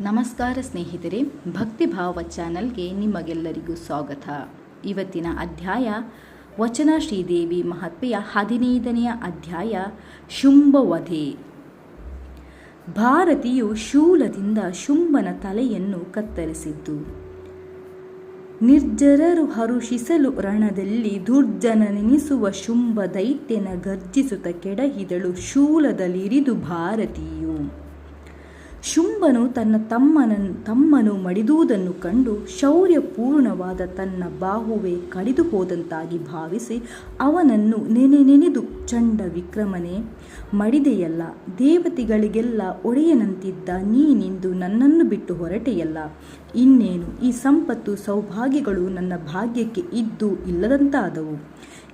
ನಮಸ್ಕಾರ ಸ್ನೇಹಿತರೆ, ಭಕ್ತಿಭಾವ ಚಾನಲ್ಗೆ ನಿಮಗೆಲ್ಲರಿಗೂ ಸ್ವಾಗತ. ಇವತ್ತಿನ ಅಧ್ಯಾಯ ವಚನ ಶ್ರೀದೇವಿ ಮಹಾತ್ಮೆಯ 15ನೆಯ ಅಧ್ಯಾಯ ಶುಂಭವಧೆ. ಭಾರತಿಯು ಶೂಲದಿಂದ ಶುಂಭನ ತಲೆಯನ್ನು ಕತ್ತರಿಸಿದ್ದು. ನಿರ್ಜರರು ಹರುಷಿಸಲು ರಣದಲ್ಲಿ ದುರ್ಜನನೆನಿಸುವ ಶುಂಭ ದೈತ್ಯನ ಗರ್ಜಿಸುತ್ತ ಕೆಡಹಿದಳು ಶೂಲದಲ್ಲಿರಿದು ಭಾರತಿಯು. ಶುಂಭನು ತನ್ನ ತಮ್ಮನು ಮಡಿದುದನ್ನು ಕಂಡು ಶೌರ್ಯಪೂರ್ಣವಾದ ತನ್ನ ಬಾಹುವೆ ಕಡಿದು ಹೋದಂತಾಗಿ ಭಾವಿಸಿ ಅವನನ್ನು ನೆನೆದು ಚಂಡ ವಿಕ್ರಮನೇ, ಮಡಿದೆಯಲ್ಲ, ದೇವತೆಗಳಿಗೆಲ್ಲ ಒಡೆಯನಂತಿದ್ದ ನೀನಿಂದು ನನ್ನನ್ನು ಬಿಟ್ಟು ಹೊರಟೆಯಲ್ಲ, ಇನ್ನೇನು ಈ ಸಂಪತ್ತು ಸೌಭಾಗ್ಯಗಳು ನನ್ನ ಭಾಗ್ಯಕ್ಕೆ ಇದ್ದು ಇಲ್ಲದಂತಾದವು.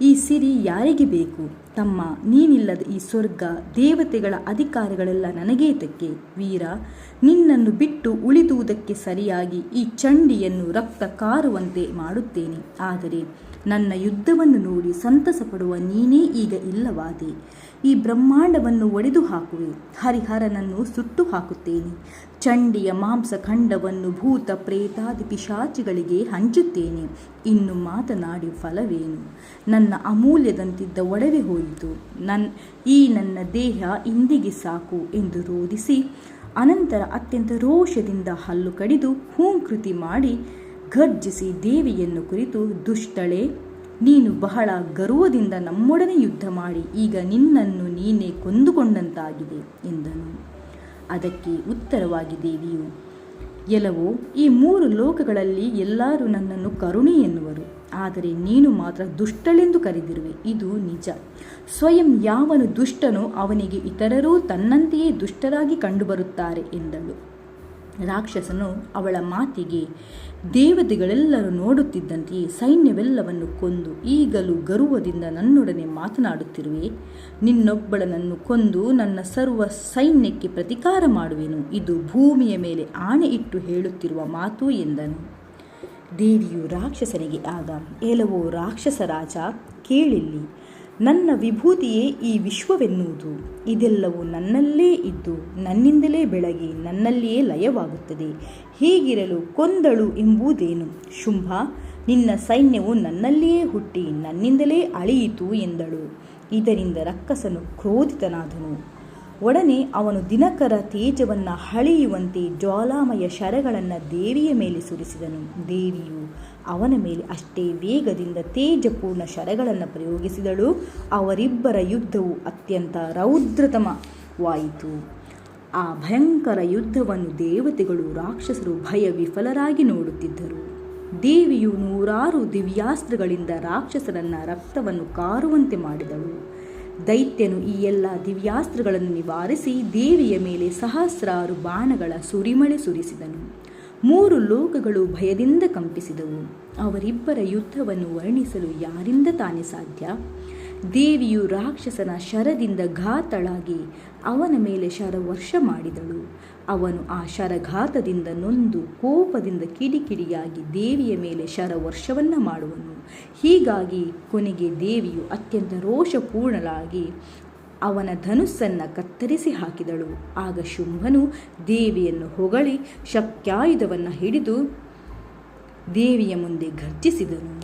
ಈ ಸಿರಿ ಯಾರಿಗೆ ಬೇಕು? ತಮ್ಮ, ನೀನಿಲ್ಲದ ಈ ಸ್ವರ್ಗ ದೇವತೆಗಳ ಅಧಿಕಾರಗಳೆಲ್ಲ ನನಗೇತಕ್ಕೆ? ವೀರ, ನಿನ್ನನ್ನು ಬಿಟ್ಟು ಉಳಿದುವುದಕ್ಕೆ ಸರಿಯಾಗಿ ಈ ಚಂಡಿಯನ್ನು ರಕ್ತ ಕಾರುವಂತೆ ಮಾಡುತ್ತೇನೆ. ಆದರೆ ನನ್ನ ಯುದ್ಧವನ್ನು ನೋಡಿ ಸಂತಸ ಪಡುವ ನೀನೇ ಈಗ ಇಲ್ಲವಾದೆ. ಈ ಬ್ರಹ್ಮಾಂಡವನ್ನು ಒಡೆದು ಹಾಕುವೆ, ಹರಿಹರನನ್ನು ಸುಟ್ಟು ಹಾಕುತ್ತೇನೆ, ಚಂಡಿಯ ಮಾಂಸಖಂಡವನ್ನು ಭೂತ ಪ್ರೇತಾದಿ ಪಿಶಾಚಿಗಳಿಗೆ ಹಂಚುತ್ತೇನೆ. ಇನ್ನು ಮಾತನಾಡಿ ಫಲವೇನು? ನನ್ನ ಅಮೂಲ್ಯದಂತಿದ್ದ ಒಡವೆ ಹೋಯಿತು, ನನ್ನ ದೇಹ ಇಂದಿಗೆ ಸಾಕು ಎಂದು ರೋಧಿಸಿ ಅನಂತರ ಅತ್ಯಂತ ರೋಷದಿಂದ ಹಲ್ಲು ಕಡಿದು ಹೂಂಕೃತಿ ಮಾಡಿ ಗರ್ಜಿಸಿ ದೇವಿಯನ್ನು ಕುರಿತು, ದುಷ್ಟಳೆ, ನೀನು ಬಹಳ ಗರ್ವದಿಂದ ನಮ್ಮೊಡನೆ ಯುದ್ಧ ಮಾಡಿ ಈಗ ನಿನ್ನನ್ನು ನೀನೇ ಕೊಂದುಕೊಂಡಂತಾಗಿದೆ ಎಂದನು. ಅದಕ್ಕೆ ಉತ್ತರವಾಗಿ ದೇವಿಯು, ಎಲ್ಲವೋ, ಈ 3 ಲೋಕಗಳಲ್ಲಿ ಎಲ್ಲರೂ ನನ್ನನ್ನು ಕರುಣೆ ಎನ್ನುವರು, ಆದರೆ ನೀನು ಮಾತ್ರ ದುಷ್ಟಳೆಂದು ಕರೆದಿರುವೆ, ಇದು ನಿಜ. ಸ್ವಯಂ ಯಾವನು ದುಷ್ಟನೋ ಅವನಿಗೆ ಇತರರೂ ತನ್ನಂತೆಯೇ ದುಷ್ಟರಾಗಿ ಕಂಡುಬರುತ್ತಾರೆ ಎಂದಳು. ರಾಕ್ಷಸನು ಅವಳ ಮಾತಿಗೆ ದೇವತೆಗಳೆಲ್ಲರೂ ನೋಡುತ್ತಿದ್ದಂತೆಯೇ ಸೈನ್ಯವೆಲ್ಲವನ್ನು ಕೊಂದು ಈಗಲೂ ಗರ್ವದಿಂದ ನನ್ನೊಡನೆ ಮಾತನಾಡುತ್ತಿರುವೆ. ನಿನ್ನೊಬ್ಬಳನನ್ನು ಕೊಂದು ನನ್ನ ಸರ್ವ ಸೈನ್ಯಕ್ಕೆ ಪ್ರತಿಕಾರ ಮಾಡುವೆನು, ಇದು ಭೂಮಿಯ ಮೇಲೆ ಆಣೆ ಇಟ್ಟು ಹೇಳುತ್ತಿರುವ ಮಾತು ಎಂದನು. ದೇವಿಯು ರಾಕ್ಷಸನಿಗೆ ಆಗ, ಏಲವೋ ರಾಕ್ಷಸ ರಾಜ, ಕೇಳಿಲ್ಲಿ, ನನ್ನ ವಿಭೂತಿಯೇ ಈ ವಿಶ್ವವೆನ್ನುವುದು. ಇದೆಲ್ಲವೂ ನನ್ನಲ್ಲೇ ಇದ್ದು ನನ್ನಿಂದಲೇ ಬೆಳಗಿ ನನ್ನಲ್ಲಿಯೇ ಲಯವಾಗುತ್ತದೆ. ಹೀಗಿರಲು ಕೊಂದಳು ಎಂಬುದೇನು? ಶುಂಭ, ನಿನ್ನ ಸೈನ್ಯವು ನನ್ನಲ್ಲಿಯೇ ಹುಟ್ಟಿ ನನ್ನಿಂದಲೇ ಅಳಿಯಿತು ಎಂದಳು. ಇದರಿಂದ ರಕ್ಕಸನು ಕ್ರೋಧಿತನಾದನು. ಒಡನೆ ಅವನು ದಿನಕರ ತೇಜವನ್ನು ಹಳೆಯುವಂತೆ ಜ್ವಾಲಾಮಯ ಶರಗಳನ್ನು ದೇವಿಯ ಮೇಲೆ ಸುರಿಸಿದನು. ದೇವಿಯು ಅವನ ಮೇಲೆ ಅಷ್ಟೇ ವೇಗದಿಂದ ತೇಜಪೂರ್ಣ ಶರಗಳನ್ನು ಪ್ರಯೋಗಿಸಿದಳು. ಅವರಿಬ್ಬರ ಯುದ್ಧವು ಅತ್ಯಂತ ರೌದ್ರತಮವಾಯಿತು. ಆ ಭಯಂಕರ ಯುದ್ಧವನ್ನು ದೇವತೆಗಳು ರಾಕ್ಷಸರು ಭಯ ವಿಫಲರಾಗಿ ನೋಡುತ್ತಿದ್ದರು. ದೇವಿಯು 100 ದಿವ್ಯಾಸ್ತ್ರಗಳಿಂದ ರಾಕ್ಷಸರನ್ನ ರಕ್ತವನ್ನು ಕಾರುವಂತೆ ಮಾಡಿದಳು. ದೈತ್ಯನು ಈ ಎಲ್ಲ ದಿವ್ಯಾಸ್ತ್ರಗಳನ್ನು ನಿವಾರಿಸಿ ದೇವಿಯ ಮೇಲೆ ಸಹಸ್ರಾರು ಬಾಣಗಳ ಸುರಿಮಳೆ ಸುರಿಸಿದನು. 3 ಲೋಕಗಳು ಭಯದಿಂದ ಕಂಪಿಸಿದವು. ಅವರಿಬ್ಬರ ಯುದ್ಧವನ್ನು ವರ್ಣಿಸಲು ಯಾರಿಂದ ತಾನೇ ಸಾಧ್ಯ? ದೇವಿಯು ರಾಕ್ಷಸನ ಶರದಿಂದ ಘಾತಳಾಗಿ ಅವನ ಮೇಲೆ ಶರವರ್ಷ ಮಾಡಿದಳು. ಅವನು ಆ ಶರಘಾತದಿಂದ ನೊಂದು ಕೋಪದಿಂದ ಕಿಡಿಕಿಡಿಯಾಗಿ ದೇವಿಯ ಮೇಲೆ ಶರವರ್ಷವನ್ನು ಮಾಡುವನು. ಹೀಗಾಗಿ ಕೊನೆಗೆ ದೇವಿಯು ಅತ್ಯಂತ ರೋಷಪೂರ್ಣಳಾಗಿ ಅವನ ಧನುಸ್ಸನ್ನು ಕತ್ತರಿಸಿ ಹಾಕಿದಳು. ಆಗ ಶುಂಭನು ದೇವಿಯನ್ನು ಹೊಗಳಿ ಶಕ್ಯಾಯುಧವನ್ನು ಹಿಡಿದು ದೇವಿಯ ಮುಂದೆ ಗರ್ಜಿಸಿದನು.